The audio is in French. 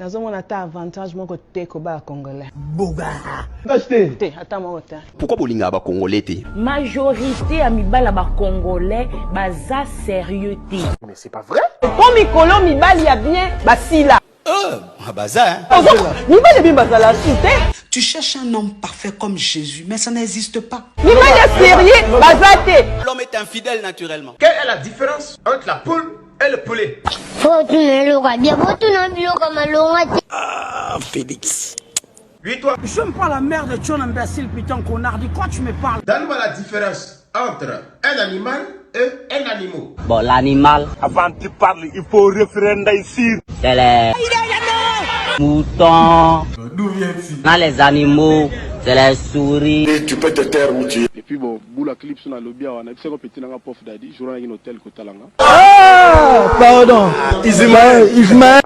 Nous avons un avantage mon côté koba congolais. Boga. Pourquoi bolinga ba congolais té? Majorité à mibala ba congolais baza sérieux té. Mais c'est pas vrai. Comme mikolo mibali ya bien basila. Baza. Mibali bien basala soute. Tu cherches un homme parfait comme Jésus, mais ça n'existe pas. Mibali ya sérieux basate. L'homme est infidèle naturellement. Quelle est la différence entre la poule et le poulet? Ah, Félix. Lui, toi, Je me pas la merde de ton imbécile, putain, connard. De quoi tu me parles? donne-moi la différence entre un animal et un animal. Bon, l'animal, Avant de parler, il faut référer ici. c'est les moutons. D'où viens-tu? Dans les animaux, c'est les souris. Tu peux te taire où tu es. Et puis bon, boula clip sur la lobby, on a vu que petit nanga pof dadi, jour un hôtel Kotalanga. Pardon. Ismaël.